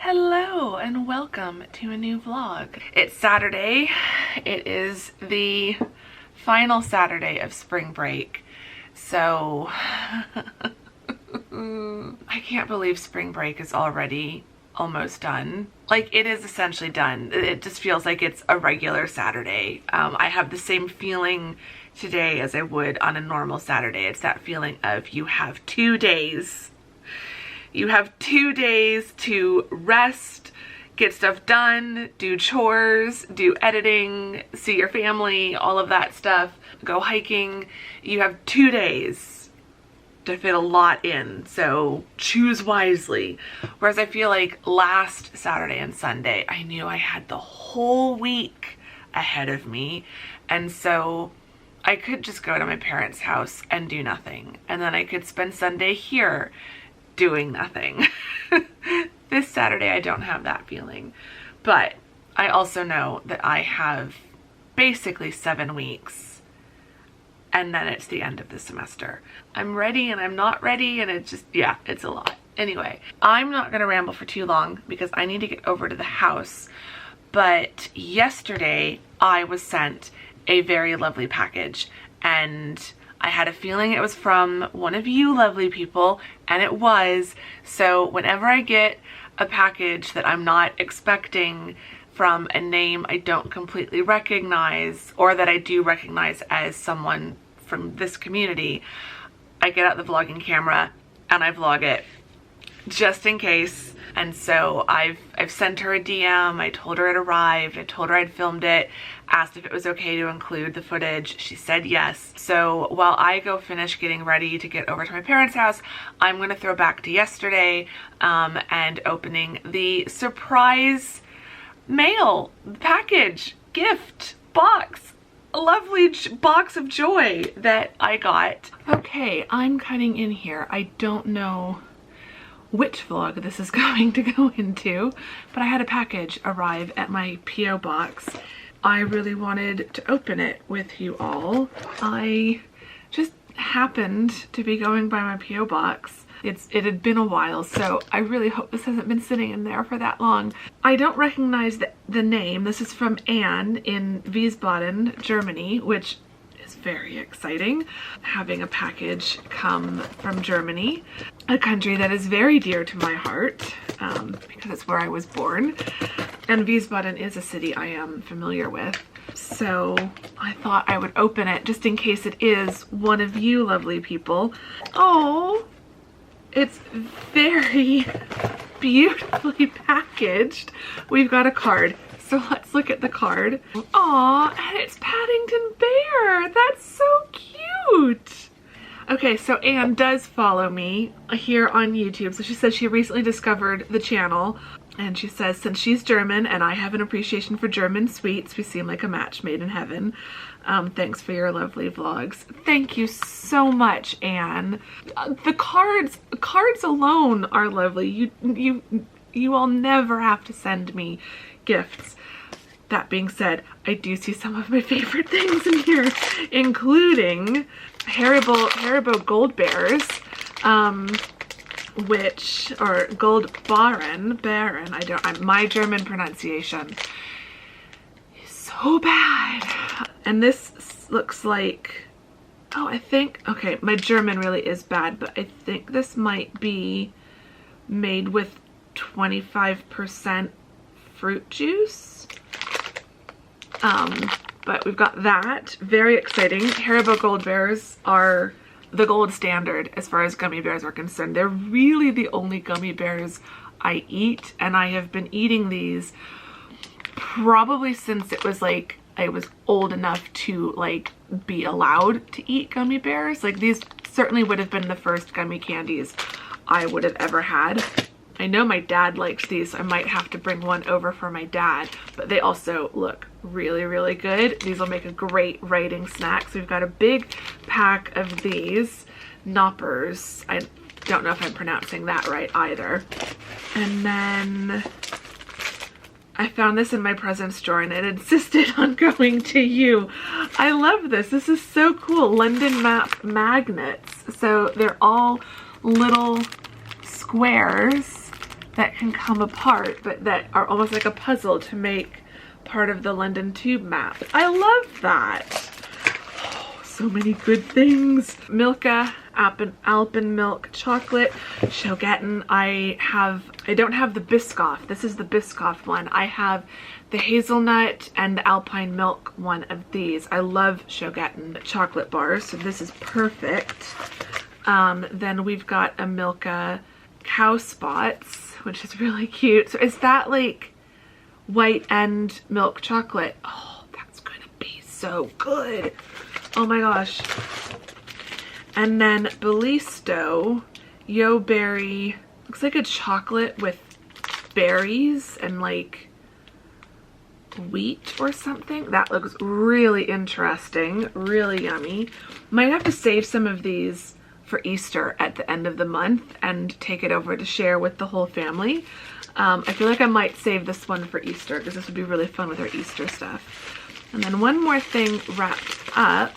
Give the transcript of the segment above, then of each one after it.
Hello and welcome to a new vlog. It's Saturday. It is the final Saturday of spring break. So I can't believe spring break is already almost done. Like, it is essentially done. It just feels like it's a regular Saturday. I have the same feeling today as I would on a normal Saturday. It's that feeling of you have 2 days. You have 2 days to rest, get stuff done, do chores, do editing, see your family, all of that stuff, go hiking. You have 2 days to fit a lot in, so choose wisely. Whereas I feel like last Saturday and Sunday, I knew I had the whole week ahead of me, and so I could just go to my parents' house and do nothing, and then I could spend Sunday here doing nothing. This Saturday I don't have that feeling, but I also know that I have basically 7 weeks and then it's the end of the semester. I'm ready and I'm not ready, and it's just, yeah, it's a lot. Anyway, I'm not gonna ramble for too long because I need to get over to the house, but yesterday I was sent a very lovely package, and I had a feeling it was from one of you lovely people, and it was. So whenever I get a package that I'm not expecting from a name I don't completely recognize, or that I do recognize as someone from this community, I get out the vlogging camera and I vlog it just in case. And so I've sent her a DM. I told her it arrived. I told her I'd filmed it, asked if it was okay to include the footage. She said yes. So while I go finish getting ready to get over to my parents' house, I'm gonna throw back to yesterday and opening the surprise mail, package, gift, box, a lovely box of joy that I got. Okay, I'm cutting in here. I don't know which vlog this is going to go into, but I had a package arrive at my P.O. box. I really wanted to open it with you all. I just happened to be going by my P.O. box. It had been a while, so I really hope this hasn't been sitting in there for that long. I don't recognize the name. This is from Anne in Wiesbaden, Germany, which is very exciting. Having a package come from Germany, a country that is very dear to my heart because it's where I was born, and Wiesbaden is a city I am familiar with. So I thought I would open it just in case it is one of you lovely people. Oh, it's very beautifully packaged. We've got a card. So let's look at the card. Aw, and it's Paddington Bear. That's so cute. Okay, so Anne does follow me here on YouTube. So she says she recently discovered the channel. And she says, since she's German and I have an appreciation for German sweets, we seem like a match made in heaven. Thanks for your lovely vlogs. Thank you so much, Anne. The cards alone are lovely. You all never have to send me gifts. That being said, I do see some of my favorite things in here, including Haribo Gold Bears, or Gold Baron, my German pronunciation is so bad. And this looks like, oh, I think, okay, my German really is bad, but I think this might be made with 25% fruit juice. But we've got that. Very exciting. Haribo Gold Bears are the gold standard as far as gummy bears are concerned. They're really the only gummy bears I eat, and I have been eating these probably since it was like I was old enough to like be allowed to eat gummy bears. Like, these certainly would have been the first gummy candies I would have ever had. I know my dad likes these, so I might have to bring one over for my dad, but they also look really, really good. These will make a great writing snack. So we've got a big pack of these Knoppers. I don't know if I'm pronouncing that right either. And then I found this in my presents drawer and it insisted on going to you. I love this. This is so cool. London map magnets. So they're all little squares that can come apart, but that are almost like a puzzle to make part of the London Tube map. I love that. Oh, so many good things. Milka, Alpenmilk chocolate, Schogatten. I don't have the Biscoff. This is the Biscoff one. I have the hazelnut and the alpine milk one of these. I love Schogatten chocolate bars, so this is perfect. Then we've got a Milka cow spots, which is really cute. So is that like white and milk chocolate? Oh, that's gonna be so good. Oh my gosh. And then Bellisto Yo Berry, looks like a chocolate with berries and like wheat or something. That looks really interesting, really yummy. Might have to save some of these for Easter at the end of the month and take it over to share with the whole family. I feel like I might save this one for Easter because this would be really fun with our Easter stuff. And then one more thing wrapped up.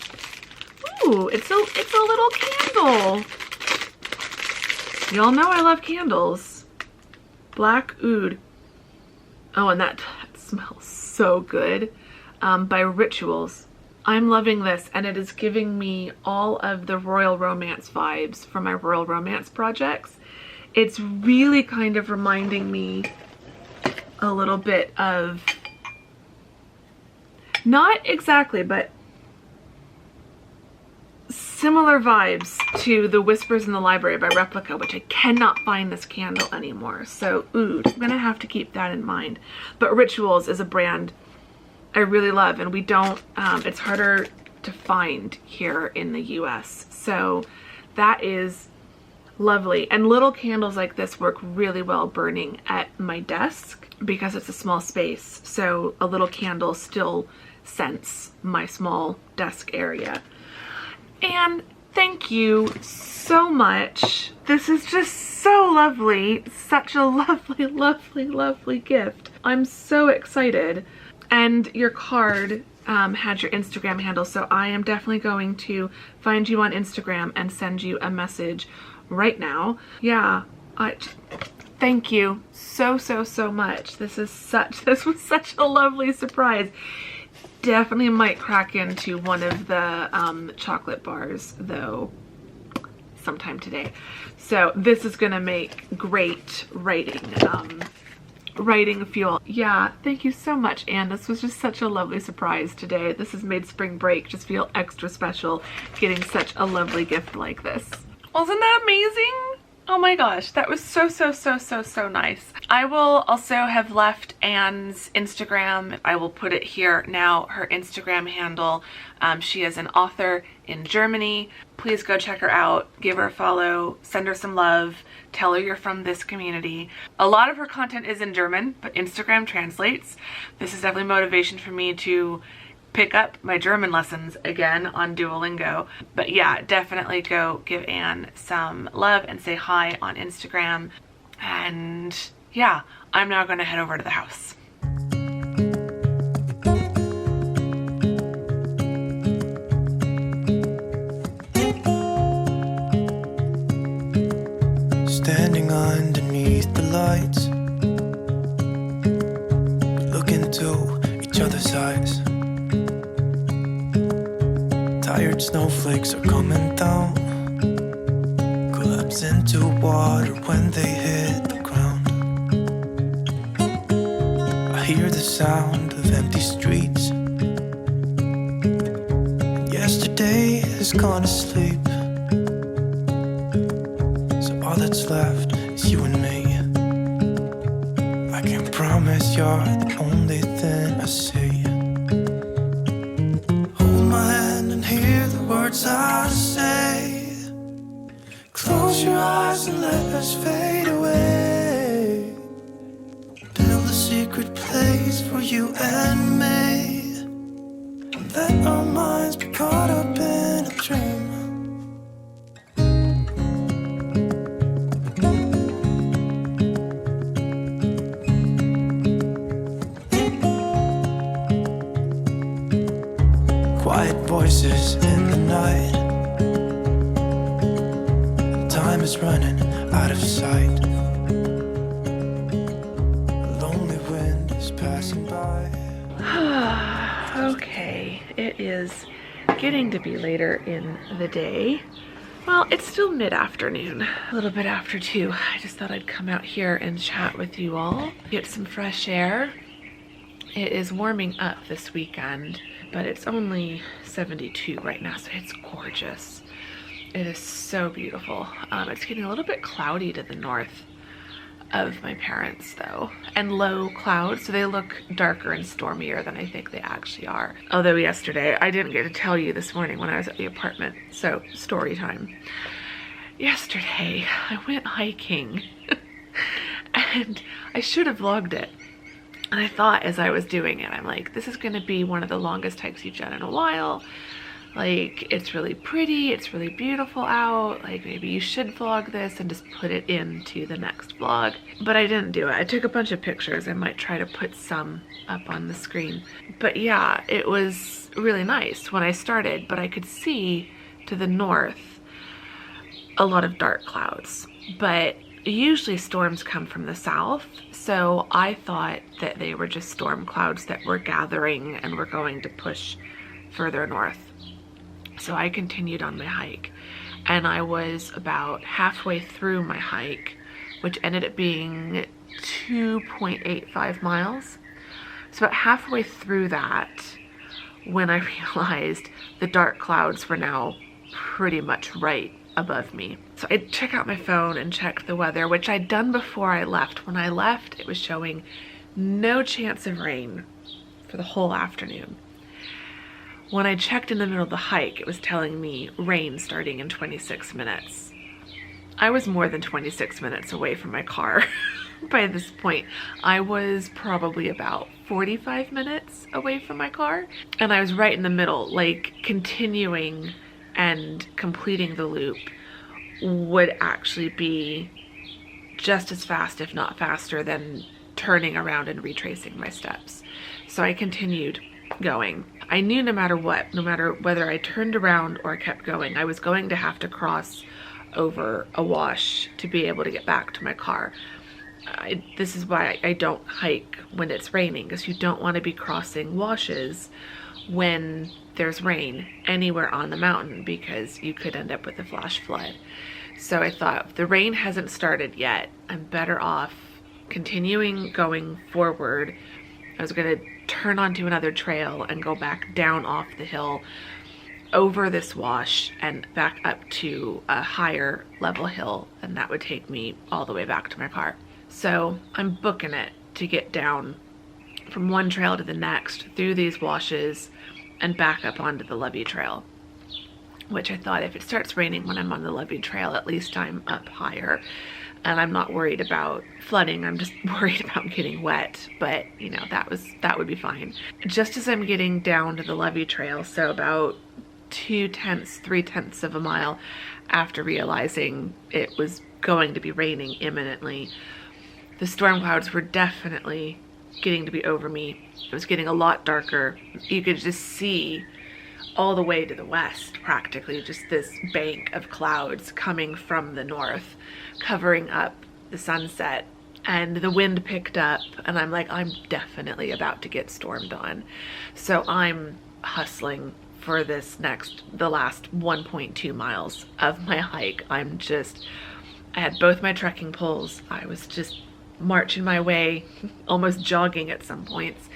Ooh, it's a little candle. Y'all know I love candles. Black Oud. Oh, and that smells so good. By Rituals. I'm loving this, and it is giving me all of the Royal Romance vibes from my Royal Romance projects. It's really kind of reminding me a little bit of, not exactly, but similar vibes to the Whispers in the Library by Replica, which I cannot find this candle anymore. So, Oud, I'm gonna have to keep that in mind. But Rituals is a brand I really love, and we don't, it's harder to find here in the US. So that is lovely. And little candles like this work really well burning at my desk because it's a small space. So a little candle still scents my small desk area. And thank you so much. This is just so lovely. Such a lovely, lovely, lovely gift. I'm so excited. And your card had your Instagram handle, so I am definitely going to find you on Instagram and send you a message right now. Yeah, thank you so much. This was such a lovely surprise. Definitely might crack into one of the chocolate bars though sometime today. So this is gonna make great writing fuel. Yeah, thank you so much, Anne. This was just such a lovely surprise today. This has made spring break just feel extra special, getting such a lovely gift like this. Wasn't that amazing? Oh my gosh, that was so nice. I will also have left Anne's Instagram. I will put it here now, her Instagram handle. She is an author in Germany. Please go check her out, give her a follow, send her some love, tell her you're from this community. A lot of her content is in German, but Instagram translates. This is definitely motivation for me to pick up my German lessons again on Duolingo. But yeah, definitely go give Anne some love and say hi on Instagram. And yeah, I'm now gonna head over to the house. Standing underneath the lights, look into each other's eyes. Tired snowflakes are coming down, collapse into water when they hit the ground. I hear the sound of empty streets, and yesterday has gone to sleep. So all that's left is you and me. I can promise you're the only thing I see. I say, close your eyes and let us fade away. Build a secret place for you and me, and let our minds be caught up in a dream. Quiet voices in the night, and time is running out of sight. passing by. Okay, it is getting to be later in the day. Well, it's still mid-afternoon, a little bit after 2. I just thought I'd come out here and chat with you all, get some fresh air. It is warming up this weekend, but it's only 72 right now, so it's gorgeous. It is so beautiful. It's getting a little bit cloudy to the north of my parents though, and low clouds, so they look darker and stormier than I think they actually are. Although yesterday, I didn't get to tell you this morning when I was at the apartment, so story time. Yesterday, I went hiking and I should have vlogged it. And I thought as I was doing it, I'm like, this is gonna be one of the longest hikes you've done in a while. Like, it's really pretty, it's really beautiful out, like maybe you should vlog this and just put it into the next vlog. But I didn't do it. I took a bunch of pictures. I might try to put some up on the screen. But yeah, it was really nice when I started, but I could see to the north a lot of dark clouds. But usually storms come from the south, so I thought that they were just storm clouds that were gathering and were going to push further north. So I continued on my hike, and I was about halfway through my hike, which ended up being 2.85 miles. So about halfway through that, when I realized the dark clouds were now pretty much right above me. So I check out my phone and check the weather, which I'd done before I left. When I left, it was showing no chance of rain for the whole afternoon. When I checked in the middle of the hike, it was telling me rain starting in 26 minutes. I was more than 26 minutes away from my car by this point. I was probably about 45 minutes away from my car, and I was right in the middle, like continuing and completing the loop would actually be just as fast, if not faster, than turning around and retracing my steps. So I continued going. I knew no matter what, no matter whether I turned around or kept going, I was going to have to cross over a wash to be able to get back to my car. This is why I don't hike when it's raining, because you don't want to be crossing washes when there's rain anywhere on the mountain, because you could end up with a flash flood. So I thought, if the rain hasn't started yet, I'm better off continuing going forward. I was going to turn onto another trail and go back down off the hill over this wash and back up to a higher level hill, and that would take me all the way back to my car. So I'm booking it to get down from one trail to the next through these washes and back up onto the levee trail, which I thought, if it starts raining when I'm on the levee trail, at least I'm up higher and I'm not worried about flooding. I'm just worried about getting wet, but you know, that would be fine. Just as I'm getting down to the levee trail, so about 3/10 of a mile after realizing it was going to be raining imminently, the storm clouds were definitely getting to be over me. It was getting a lot darker. You could just see all the way to the west, practically, just this bank of clouds coming from the north, covering up the sunset, and the wind picked up, and I'm like, I'm definitely about to get stormed on. So I'm hustling for the last 1.2 miles of my hike. I had both my trekking poles. I was just marching my way, almost jogging at some points,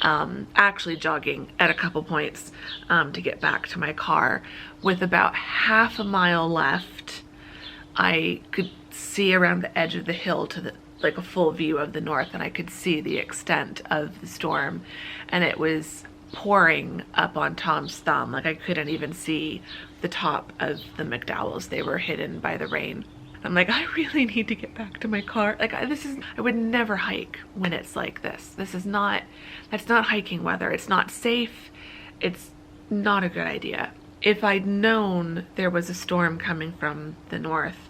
actually jogging at a couple points to get back to my car. With about half a mile left, I could see around the edge of the hill to like a full view of the north, and I could see the extent of the storm, and it was pouring up on Tom's thumb. Like, I couldn't even see the top of the McDowells. They were hidden by the rain. I'm like, I really need to get back to my car. Like, I would never hike when it's like this. That's not hiking weather. It's not safe. It's not a good idea. If I'd known there was a storm coming from the north,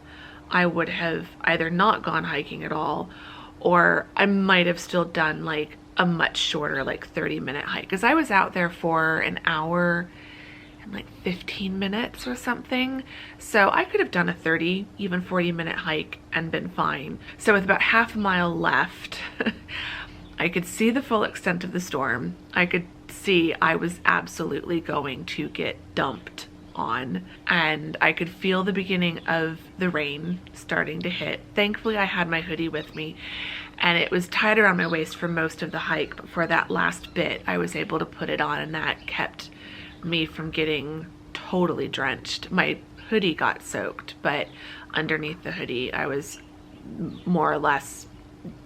I would have either not gone hiking at all, or I might have still done like a much shorter, like 30-minute hike. Because I was out there for an hour and like 15 minutes or something. So I could have done a 30, even 40-minute hike and been fine. So with about half a mile left, I I could see the full extent of the storm. I could see I was absolutely going to get dumped on, and I could feel the beginning of the rain starting to hit. Thankfully, I had my hoodie with me, and it was tied around my waist for most of the hike, but for that last bit, I was able to put it on, and that kept me from getting totally drenched. My hoodie got soaked, but underneath the hoodie, I was more or less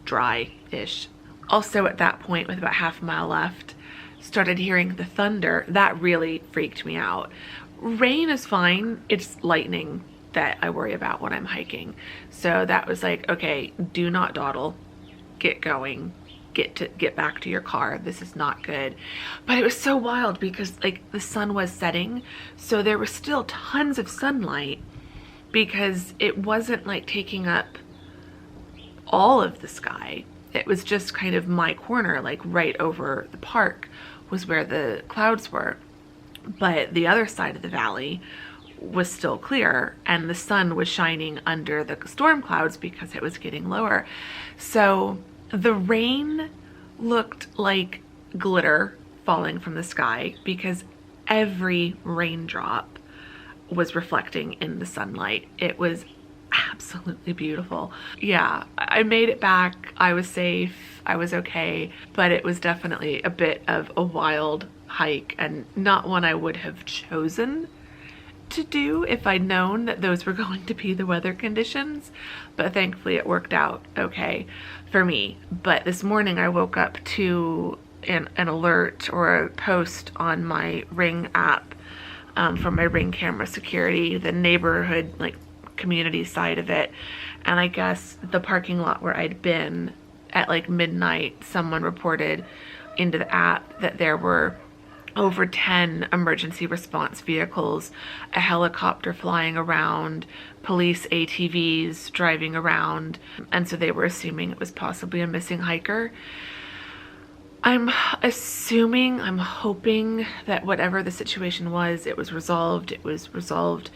dry-ish. Also, at that point, with about half a mile left, started hearing the thunder. That really freaked me out. Rain is fine. It's lightning that I worry about when I'm hiking. So that was like, okay, do not dawdle. Get going. Get back to your car. This is not good. But it was so wild because like the sun was setting, so there was still tons of sunlight because it wasn't like taking up all of the sky. It was just kind of my corner, like right over the park was where the clouds were. But the other side of the valley was still clear, and the sun was shining under the storm clouds because it was getting lower. So the rain looked like glitter falling from the sky because every raindrop was reflecting in the sunlight. It was absolutely beautiful. Yeah, I made it back. I was safe. I was okay, but it was definitely a bit of a wild hike and not one I would have chosen to do if I'd known that those were going to be the weather conditions, but thankfully it worked out okay for me. But this morning I woke up to an alert or a post on my Ring app from my Ring camera security, the neighborhood like community side of it, and I guess the parking lot where I'd been at like midnight, someone reported into the app that there were over 10 emergency response vehicles, a helicopter flying around, police ATVs driving around, and so they were assuming it was possibly a missing hiker. I'm assuming, I'm hoping that whatever the situation was, it was resolved. It was resolved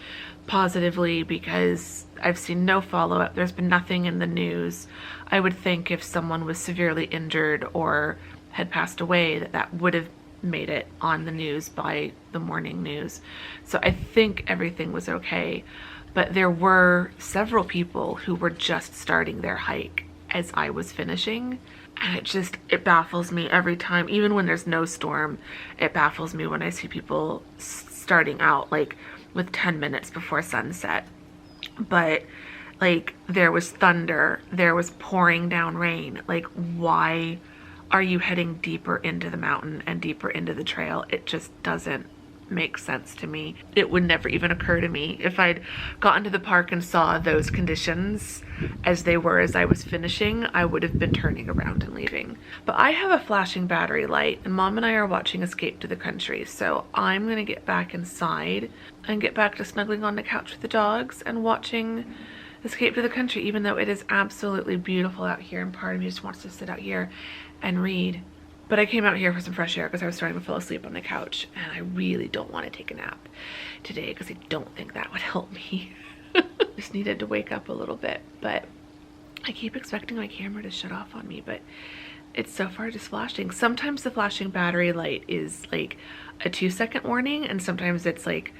positively because I've seen no follow-up. There's been nothing in the news. I would think if someone was severely injured or had passed away, that would have made it on the news by the morning news. So I think everything was okay, but there were several people who were just starting their hike as I was finishing, and it baffles me every time. Even when there's no storm, it baffles me when I see people starting out like with 10 minutes before sunset. But like there was thunder, there was pouring down rain. Like, why are you heading deeper into the mountain and deeper into the trail? It just doesn't make sense to me. It would never even occur to me. If I'd gotten to the park and saw those conditions as they were as I was finishing, I would have been turning around and leaving. But I have a flashing battery light, and Mom and I are watching Escape to the Country, so I'm gonna get back inside and get back to snuggling on the couch with the dogs and watching Escape to the Country, even though it is absolutely beautiful out here and part of me just wants to sit out here and read. But I came out here for some fresh air because I was starting to fall asleep on the couch, and I really don't want to take a nap today because I don't think that would help me. Just needed to wake up a little bit, but I keep expecting my camera to shut off on me, but it's so far just flashing. Sometimes the flashing battery light is like a 2-second warning, and sometimes it's like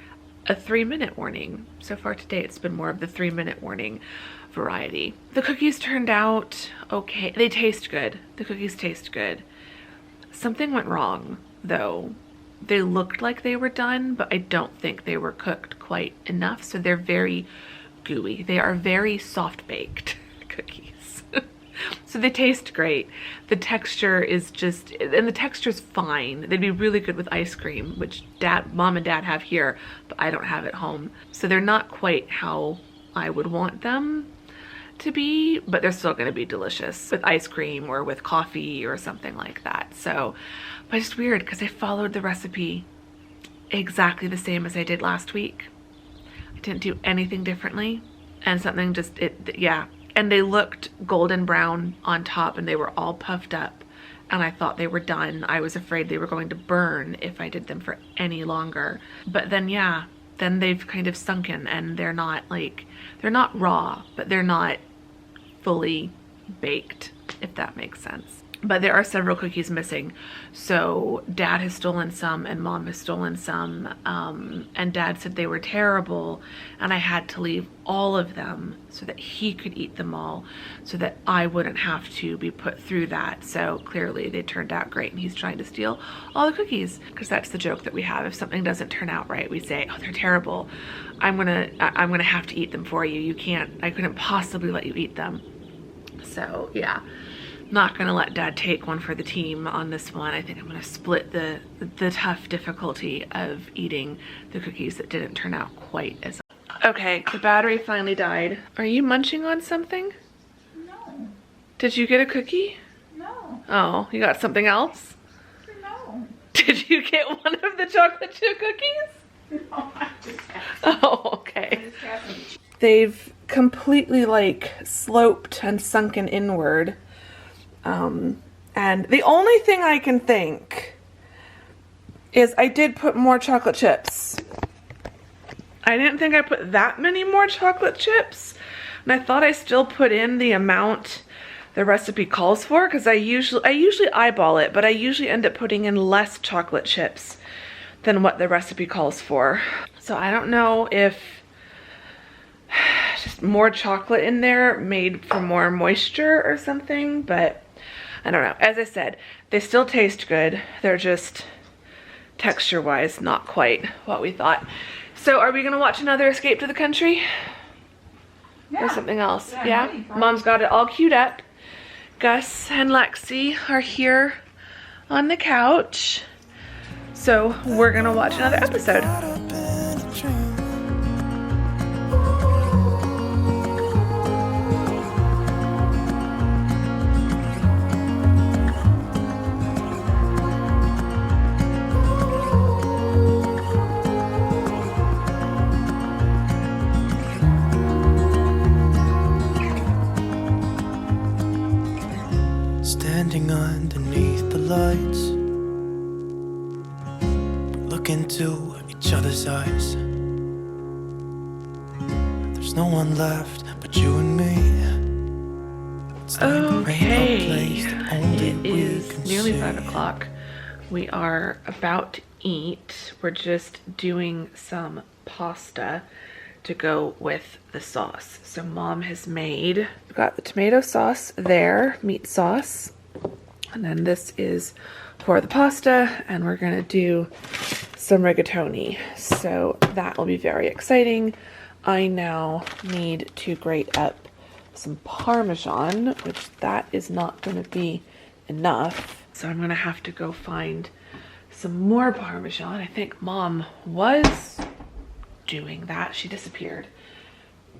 a 3-minute warning. So far today it's been more of the 3-minute warning variety. The cookies turned out okay. They taste good. The cookies taste good. Something went wrong though. They looked like they were done, but I don't think they were cooked quite enough, so they're very gooey. They are very soft baked cookies. So they taste great. The texture is just, and the texture's fine. They'd be really good with ice cream, which Mom and Dad have here, but I don't have at home. So they're not quite how I would want them to be, but they're still going to be delicious with ice cream or with coffee or something like that. So, but it's weird because I followed the recipe exactly the same as I did last week. I didn't do anything differently, and something just, yeah. And they looked golden brown on top, and they were all puffed up, and I thought they were done. I was afraid they were going to burn if I did them for any longer. But then, yeah, then they've kind of sunken, and they're not like, they're not raw, but they're not fully baked, if that makes sense. but there are several cookies missing. So Dad has stolen some and Mom has stolen some, and Dad said they were terrible, and I had to leave all of them so that he could eat them all, so that I wouldn't have to be put through that. So clearly they turned out great, and he's trying to steal all the cookies, because that's the joke that we have. If something doesn't turn out right, we say, oh, they're terrible. I'm gonna have to eat them for you. I couldn't possibly let you eat them. So yeah. Not gonna let Dad take one for the team on this one. I think I'm gonna split the tough difficulty of eating the cookies that didn't turn out quite as. Okay, the battery finally died. Are you munching on something? No. Did you get a cookie? No. Oh, you got something else? No. Did you get one of the chocolate chip cookies? No, I just have Oh, okay. They've completely like sloped and sunken inward. And the only thing I can think is I did put more chocolate chips. I didn't think I put that many more chocolate chips, and I thought I still put in the amount the recipe calls for, because I usually eyeball it, but I usually end up putting in less chocolate chips than what the recipe calls for. So I don't know if just more chocolate in there made for more moisture or something, but I don't know. As I said, they still taste good. They're just texture-wise not quite what we thought. So are we gonna watch another Escape to the Country? Yeah. Or something else? Yeah, Yeah? ready for it. Mom's got it all queued up. Gus and Lexi are here on the couch. So we're gonna watch another episode. Caught up in a dream. Standing underneath the lights, look into each other's eyes. There's no one left but you and me. It's like a rainbow place that only It we is can nearly see. 5 o'clock. We are about to eat. We're just doing some pasta to go with the sauce. So Mom has made, we've got the tomato sauce there, meat sauce, and then this is for the pasta, and we're gonna do some rigatoni. So that will be very exciting. I now need to grate up some Parmesan, which that is not gonna be enough. So I'm gonna have to go find some more Parmesan. I think Mom was doing that. She disappeared.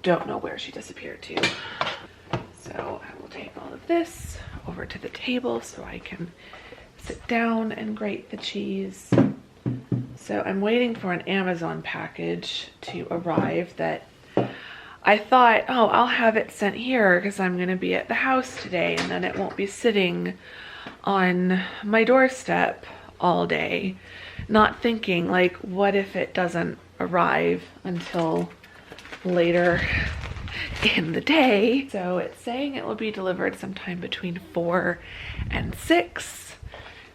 Don't know where she disappeared to. So I will take all of this over to the table so I can sit down and grate the cheese. So I'm waiting for an Amazon package to arrive that I thought, oh, I'll have it sent here because I'm going to be at the house today, and then it won't be sitting on my doorstep all day. Not thinking, like, what if it doesn't arrive until later in the day? So it's saying it will be delivered sometime between 4 and 6.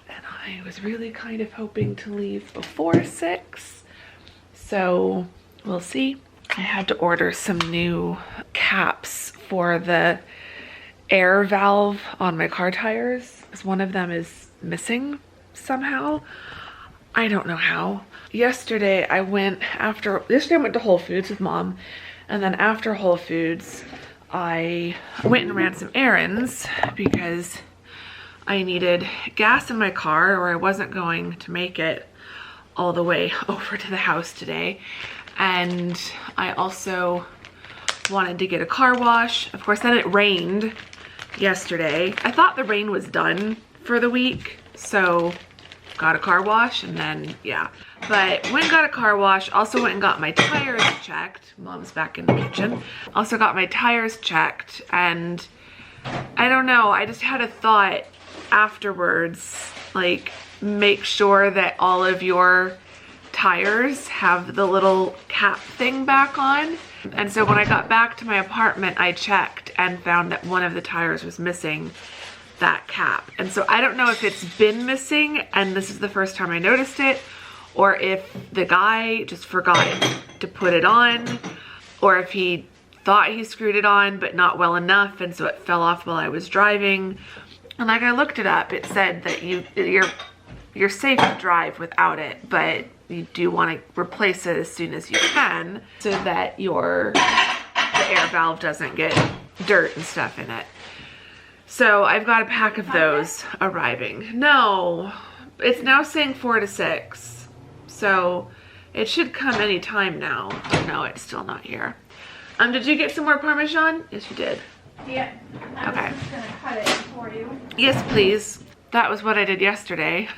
And I was really kind of hoping to leave before 6. So we'll see. I had to order some new caps for the air valve on my car tires, because one of them is missing somehow. I don't know how. Yesterday I went to Whole Foods with Mom, and then after Whole Foods I went and ran some errands because I needed gas in my car, or I wasn't going to make it all the way over to the house today. And I also wanted to get a car wash. Of course, then it rained yesterday. I thought the rain was done for the week, so got a car wash, and then yeah. But went and got a car wash, also went and got my tires checked. Mom's back in the kitchen. Also got my tires checked, and I don't know, I just had a thought afterwards, like, make sure that all of your tires have the little cap thing back on. And so when I got back to my apartment, I checked and found that one of the tires was missing. that cap. And so I don't know if it's been missing and this is the first time I noticed it, or if the guy just forgot to put it on, or if he thought he screwed it on but not well enough and so it fell off while I was driving. And like, I looked it up, it said that you're safe to drive without it, but you do want to replace it as soon as you can so that the air valve doesn't get dirt and stuff in it. So I've got a pack of those arriving. No, it's now saying 4 to 6. So it should come any time now. No, it's still not here. Did you get some more Parmesan? Yes, you did. Yeah. I Okay. was just gonna cut it for you. Yes, please. That was what I did yesterday.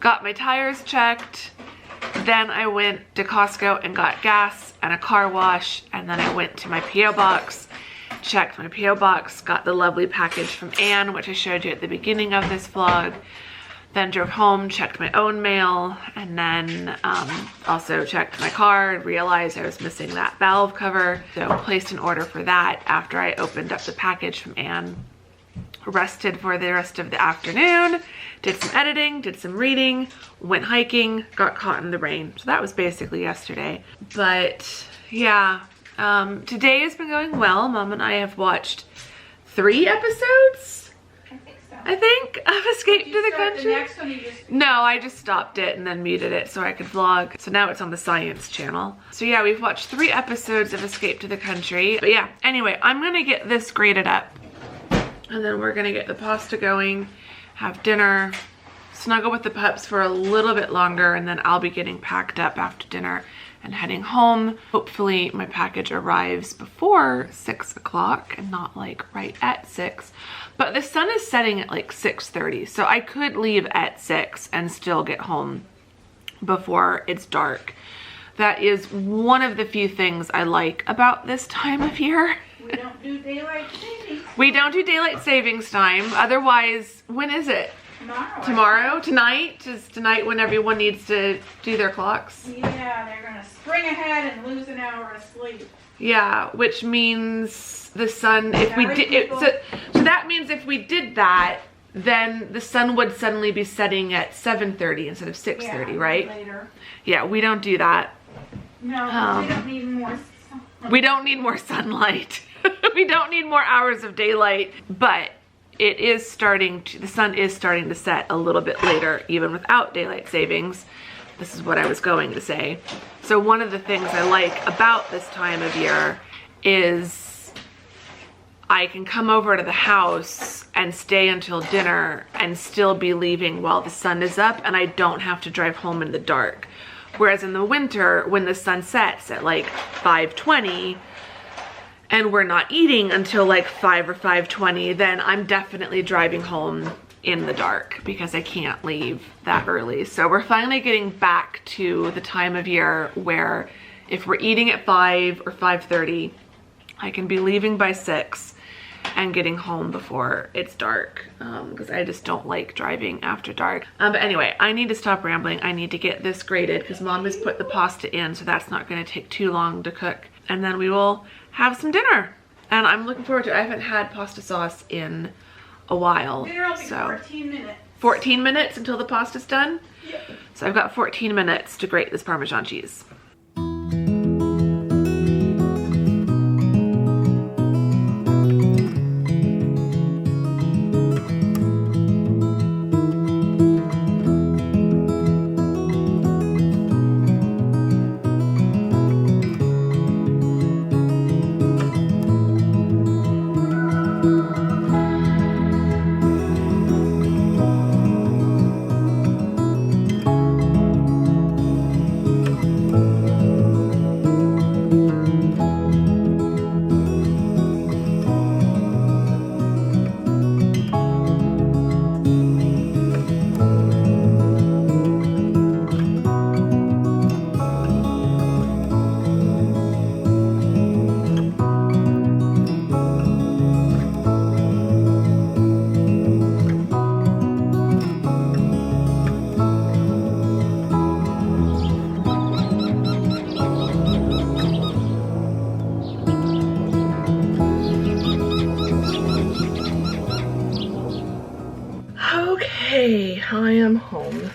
Got my tires checked. Then I went to Costco and got gas and a car wash. And then I went to my P.O. box, checked my P.O. box, got the lovely package from Anne, which I showed you at the beginning of this vlog. Then drove home, checked my own mail, and then also checked my car and realized I was missing that valve cover. So placed an order for that after I opened up the package from Anne. Rested for the rest of the afternoon, did some editing, did some reading, went hiking, got caught in the rain. So that was basically yesterday. But yeah, today has been going well. Mom and I have watched 3 episodes, I think, of Escape to the Country. The next one you just... No, I just stopped it and then muted it so I could vlog. So now it's on the Science Channel. So yeah, we've watched 3 episodes of Escape to the Country. But yeah, anyway, I'm gonna get this grated up. And then we're gonna get the pasta going, have dinner, snuggle with the pups for a little bit longer, and then I'll be getting packed up after dinner and heading home. Hopefully my package arrives before 6 o'clock and not like right at 6. But the sun is setting at like 6:30, so I could leave at 6 and still get home before it's dark. That is one of the few things I like about this time of year. We don't do daylight savings. We don't do daylight savings time. Otherwise, when is it? Tomorrow. Tomorrow? Tonight? Is tonight when everyone needs to do their clocks? Yeah, they're gonna spring ahead and lose an hour of sleep. Yeah, which means the sun, if we did, so that means if we did that, then the sun would suddenly be setting at 7:30 instead of 6:30, Yeah, right? Later. Yeah, we don't do that. No, we don't need more. We don't need more sunlight. We don't need more hours of daylight, but it is the sun is starting to set a little bit later, even without daylight savings. This is what I was going to say. So one of the things I like about this time of year is I can come over to the house and stay until dinner and still be leaving while the sun is up, and I don't have to drive home in the dark. Whereas in the winter, when the sun sets at like 5:20 and we're not eating until like 5 or 5:20, then I'm definitely driving home in the dark because I can't leave that early. So we're finally getting back to the time of year where if we're eating at 5 or 5:30, I can be leaving by 6 and getting home before it's dark, because I just don't like driving after dark. But anyway, I need to stop rambling. I need to get this grated because Mom has put the pasta in, so that's not going to take too long to cook. And then we will have some dinner. And I'm looking forward to it. I haven't had pasta sauce in a while. Dinner will be So 14 minutes. 14 minutes until the pasta's done? Yep. So I've got 14 minutes to grate this Parmesan cheese. Okay, I am home.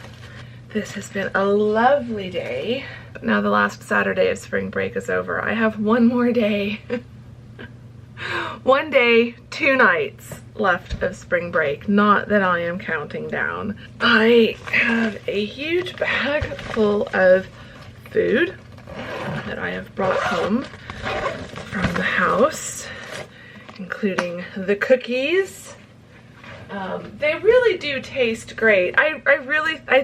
This has been a lovely day. But now the last Saturday of spring break is over. I have one more day. One day, 2 nights left of spring break. Not that I am counting down. I have a huge bag full of food that I have brought home from the house, including the cookies. They really do taste great. I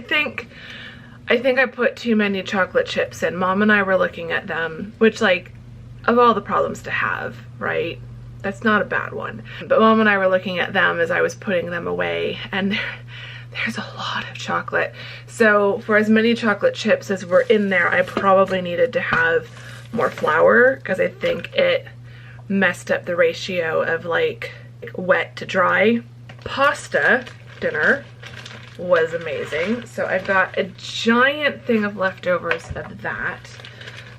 think I put too many chocolate chips in. Mom and I were looking at them, which, like, of all the problems to have, right? That's not a bad one. But Mom and I were looking at them as I was putting them away, and there's a lot of chocolate. So for as many chocolate chips as were in there, I probably needed to have more flour, because I think it messed up the ratio of like wet to dry. Pasta dinner was amazing. So I've got a giant thing of leftovers of that.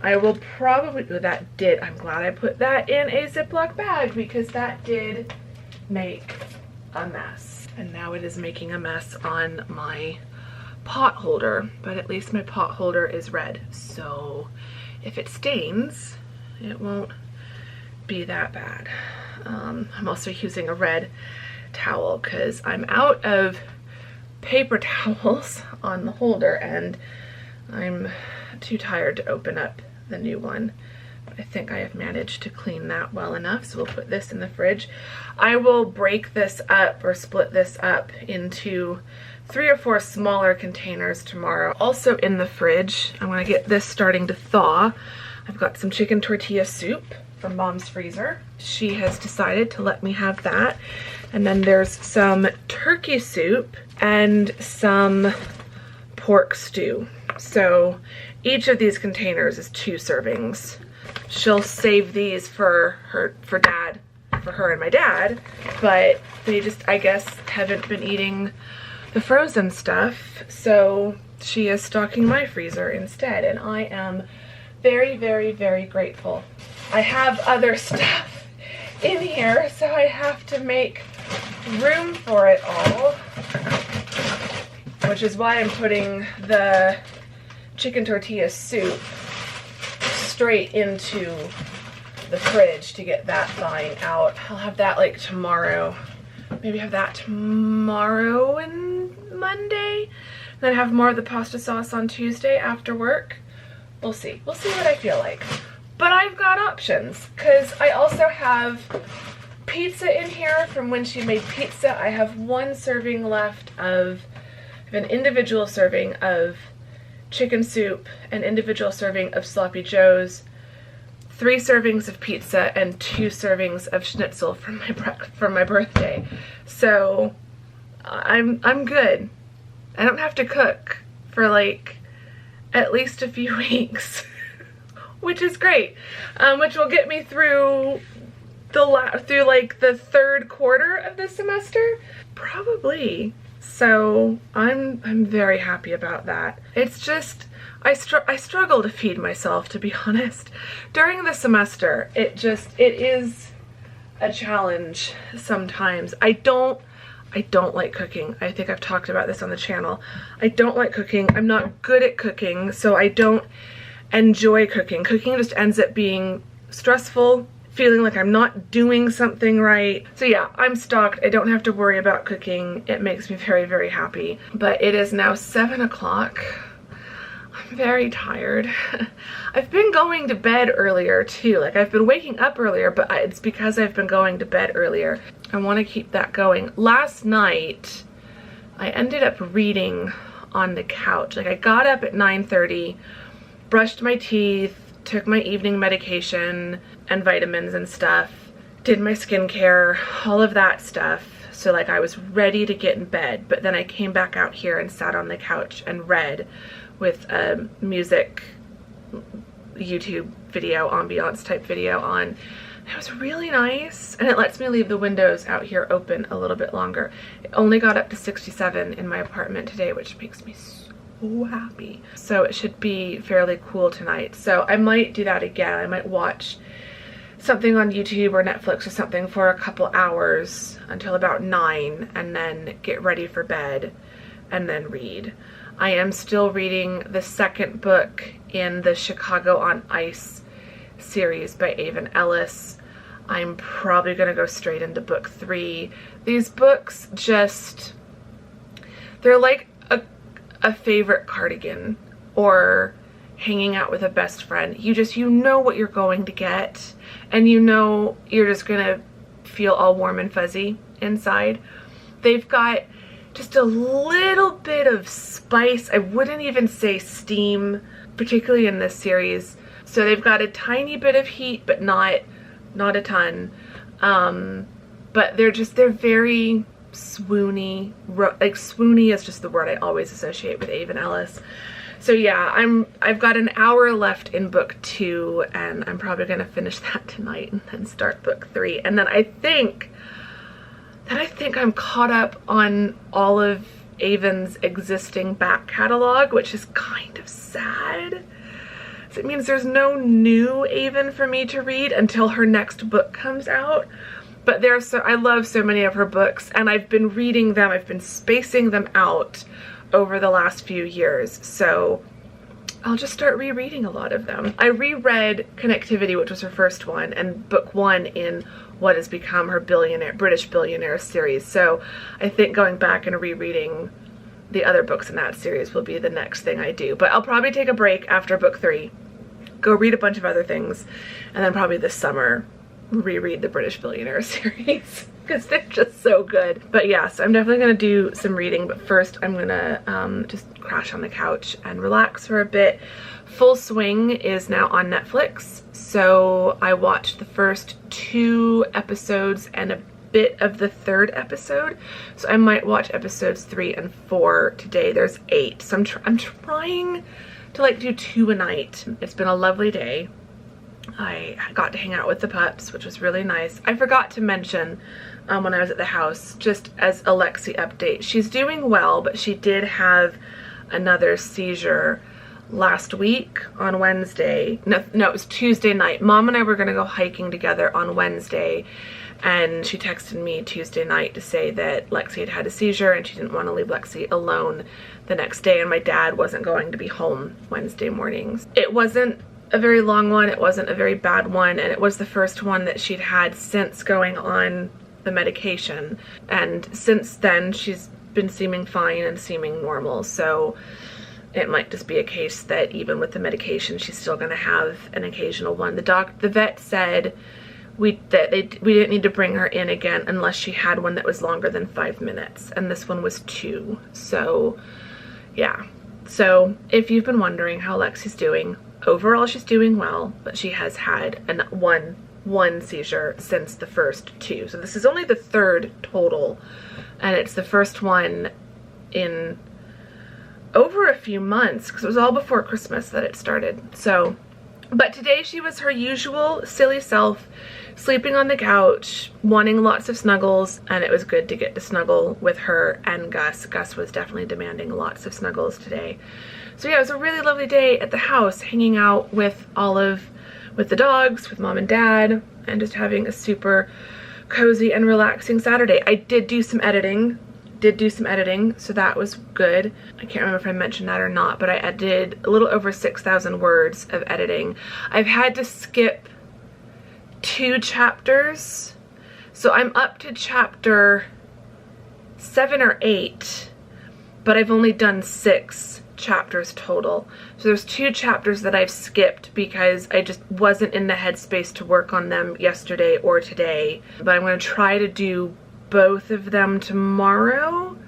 I will probably, I'm glad I put that in a Ziploc bag, because that did make a mess. And now it is making a mess on my pot holder, but at least my pot holder is red. So if it stains, it won't be that bad. I'm also using a red towel because I'm out of paper towels on the holder, and I'm too tired to open up the new one. But I think I have managed to clean that well enough, so we'll put this in the fridge. I will break this up or split this up into 3 or 4 smaller containers tomorrow. Also in the fridge, I'm gonna get this starting to thaw. I've got some chicken tortilla soup from Mom's freezer. She has decided to let me have that. And then there's some turkey soup and some pork stew. So each of these containers is 2 servings. She'll save these for her and my dad, but they just, I guess, haven't been eating the frozen stuff, so she is stocking my freezer instead, and I am very, very, very grateful. I have other stuff in here, so I have to make room for it all, which is why I'm putting the chicken tortilla soup straight into the fridge to get that thawing out. I'll have that like tomorrow. Maybe have that tomorrow and Monday. Then have more of the pasta sauce on Tuesday after work. We'll see. We'll see what I feel like. But I've got options, because I also have pizza in here from when she made pizza. I have 1 serving left of an individual serving of chicken soup, an individual serving of sloppy joes, 3 servings of pizza, and 2 servings of schnitzel from my birthday. So I'm good. I don't have to cook for like at least a few weeks, which is great. Which will get me through like the 3rd quarter of the semester, probably. So I'm very happy about that. It's just, I struggle to feed myself, to be honest. During the semester, it is a challenge sometimes. I don't like cooking. I think I've talked about this on the channel. I don't like cooking. I'm not good at cooking, so I don't enjoy cooking. Cooking just ends up being stressful, feeling like I'm not doing something right. So yeah, I'm stocked. I don't have to worry about cooking. It makes me very, very happy. But it is now 7 o'clock. I'm very tired. I've been going to bed earlier too. Like, I've been waking up earlier, but it's because I've been going to bed earlier. I want to keep that going. Last night, I ended up reading on the couch. Like, I got up at 9:30, brushed my teeth, took my evening medication and vitamins and stuff, did my skincare, all of that stuff. So like, I was ready to get in bed, but then I came back out here and sat on the couch and read with a music YouTube video, ambiance type video on. It was really nice, and it lets me leave the windows out here open a little bit longer. It only got up to 67 in my apartment today, which makes me so happy. So it should be fairly cool tonight. So I might do that again. I might watch something on YouTube or Netflix or something for a couple hours until about 9, and then get ready for bed and then read. I am still reading the second book in the Chicago on Ice series by Avon Ellis. I'm probably going to go straight into book 3. These books just, they're like a favorite cardigan or hanging out with a best friend. You know what you're going to get, and you know you're just going to feel all warm and fuzzy inside. They've got just a little bit of spice. I wouldn't even say steam, particularly in this series. So they've got a tiny bit of heat, but not a ton. But they're very swoony. Like swoony is just the word I always associate with Avon Ellis. So yeah, I've got an hour left in book 2, and I'm probably gonna finish that tonight and then start book 3. And then I think I'm caught up on all of Avon's existing back catalog, which is kind of sad. So it means there's no new Avon for me to read until her next book comes out. But I love so many of her books, and I've been reading them, I've been spacing them out over the last few years. So I'll just start rereading a lot of them. I reread Connectivity, which was her first one, and book 1 in what has become her British billionaire series. So I think going back and rereading the other books in that series will be the next thing I do. But I'll probably take a break after book 3, go read a bunch of other things, and then probably this summer reread the British billionaire series because they're just so good. But yes, I'm definitely gonna do some reading, but first I'm gonna just crash on the couch and relax for a bit. Full Swing is now on Netflix, so I watched the first 2 episodes and a bit of the 3rd episode, so I might watch episodes 3 and 4 today. There's 8, so I'm trying to like do 2 a night. It's been a lovely day. I got to hang out with the pups, which was really nice. I forgot to mention when I was at the house, just as a Lexi update, she's doing well, but she did have another seizure last week on Wednesday. No, it was Tuesday night. Mom and I were gonna go hiking together on Wednesday, and she texted me Tuesday night to say that Lexi had had a seizure and she didn't want to leave Lexi alone the next day, and my dad wasn't going to be home Wednesday mornings. It wasn't a very long one, it wasn't a very bad one, and it was the first one that she'd had since going on the medication, and since then she's been seeming fine and seeming normal. So it might just be a case that even with the medication she's still going to have an occasional one. The vet said we didn't need to bring her in again unless she had one that was longer than 5 minutes, and this one was 2. So yeah, so if you've been wondering how Lexi's doing, overall she's doing well, but she has had one seizure since the first 2. So this is only the 3rd total, and it's the first one in over a few months because it was all before Christmas that it started. So, but today she was her usual silly self, sleeping on the couch, wanting lots of snuggles, and it was good to get to snuggle with her and Gus. Gus was definitely demanding lots of snuggles today. So yeah, it was a really lovely day at the house, hanging out with with the dogs, with Mom and Dad, and just having a super cozy and relaxing Saturday. I did do some editing, so that was good. I can't remember if I mentioned that or not, but I did a little over 6,000 words of editing. I've had to skip 2 chapters, so I'm up to chapter 7 or 8, but I've only done 6 chapters total. So there's 2 chapters that I've skipped because I just wasn't in the headspace to work on them yesterday or today, but I'm going to try to do both of them tomorrow,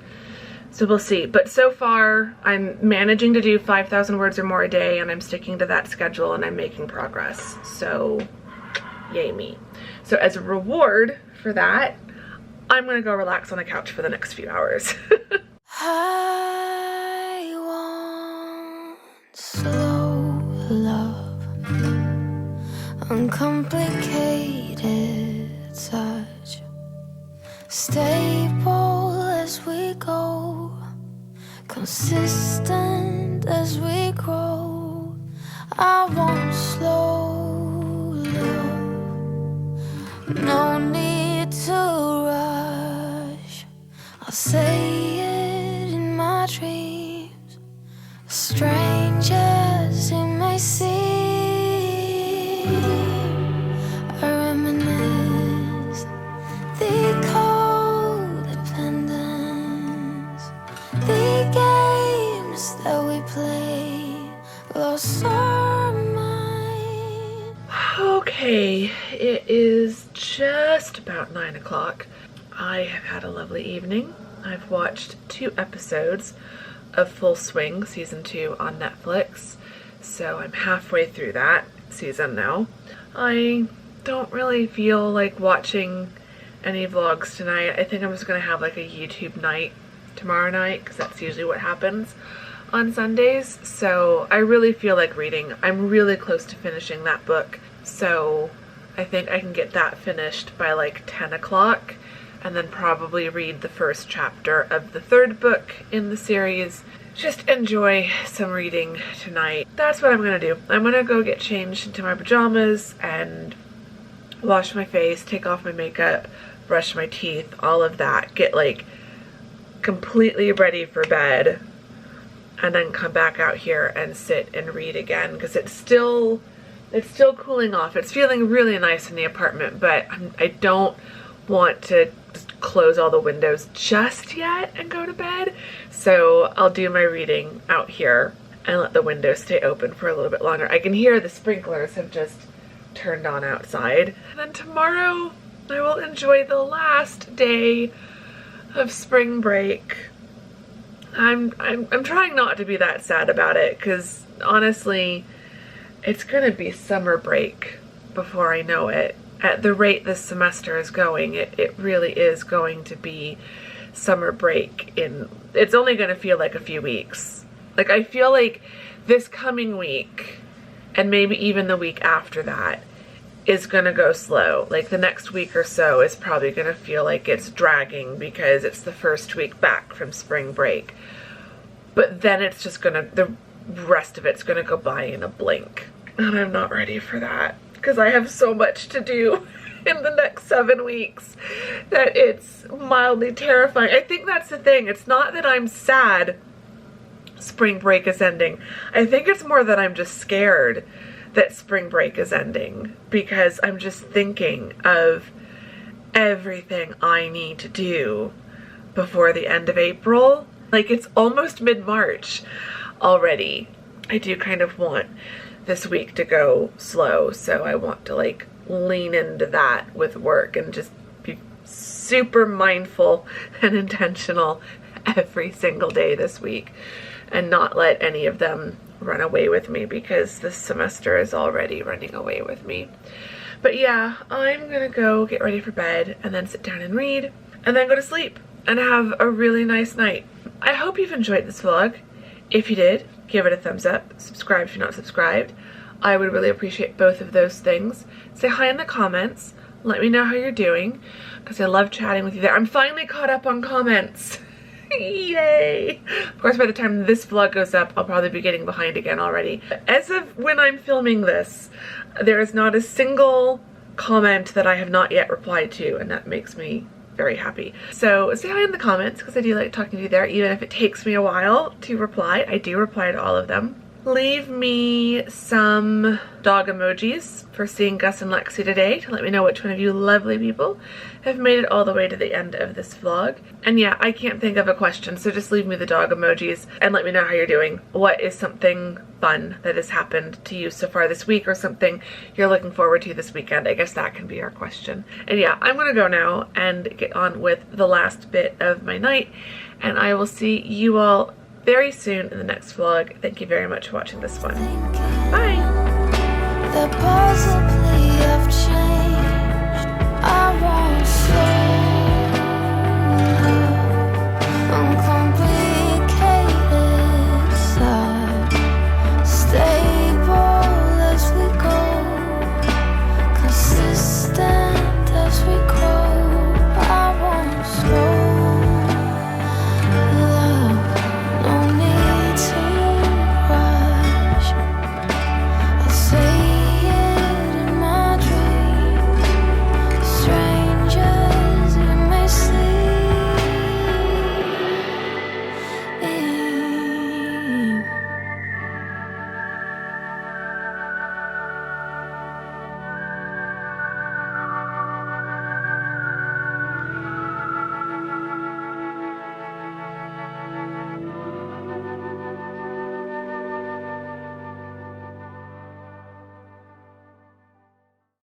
so we'll see. But so far I'm managing to do 5,000 words or more a day, and I'm sticking to that schedule, and I'm making progress, so yay me. So as a reward for that, I'm gonna go relax on the couch for the next few hours. I want slow love, uncomplicated touch, stable as we go, consistent as we grow. I want slow love, No need to rush. I'll say it in my dreams, strange as it may seem. I reminisce the codependence, the games that we played, lost our mind. Okay, it is just about 9 o'clock. I have had a lovely evening. I've watched 2 episodes of Full Swing Season 2 on Netflix, so I'm halfway through that season now. I don't really feel like watching any vlogs tonight. I think I'm just going to have like a YouTube night tomorrow night, because that's usually what happens on Sundays. So I really feel like reading. I'm really close to finishing that book, so I think I can get that finished by like 10 o'clock and then probably read the first chapter of the 3rd book in the series. Just enjoy some reading tonight. That's what I'm gonna do. I'm gonna go get changed into my pajamas and wash my face, take off my makeup, brush my teeth, all of that. Get like completely ready for bed, and then come back out here and sit and read again, because it's still cooling off. It's feeling really nice in the apartment, but I don't want to just close all the windows just yet and go to bed. So I'll do my reading out here and let the windows stay open for a little bit longer. I can hear the sprinklers have just turned on outside. And then tomorrow I will enjoy the last day of spring break. I'm trying not to be that sad about it, because honestly, it's gonna be summer break before I know it. At the rate this semester is going, it really is going to be summer break it's only gonna feel like a few weeks. Like, I feel like this coming week, and maybe even the week after that, is gonna go slow. Like, the next week or so is probably gonna feel like it's dragging because it's the first week back from spring break. But then it's just the rest of it's gonna go by in a blink. And I'm not ready for that, because I have so much to do in the next 7 weeks that it's mildly terrifying. I think that's the thing. It's not that I'm sad spring break is ending. I think it's more that I'm just scared that spring break is ending, because I'm just thinking of everything I need to do before the end of April. Like, it's almost mid-March already. I do kind of want this week to go slow, so I want to like lean into that with work and just be super mindful and intentional every single day this week, and not let any of them run away with me, because this semester is already running away with me. But yeah, I'm gonna go get ready for bed and then sit down and read and then go to sleep and have a really nice night. I hope you've enjoyed this vlog. If you did, give it a thumbs up, subscribe if you're not subscribed. I would really appreciate both of those things. Say hi in the comments, let me know how you're doing, because I love chatting with you there. I'm finally caught up on comments. Yay! Of course, by the time this vlog goes up, I'll probably be getting behind again already. As of when I'm filming this, there is not a single comment that I have not yet replied to, and that makes me very happy. So say hi in the comments, because I do like talking to you there, even if it takes me a while to reply. I do reply to all of them. Leave me some dog emojis for seeing Gus and Lexi today to let me know which one of you lovely people have made it all the way to the end of this vlog. And yeah, I can't think of a question, so just leave me the dog emojis and let me know how you're doing. What is something fun that has happened to you so far this week, or something you're looking forward to this weekend? I guess that can be our question. And yeah, I'm gonna go now and get on with the last bit of my night, and I will see you all very soon in the next vlog. Thank you very much for watching this one. Bye!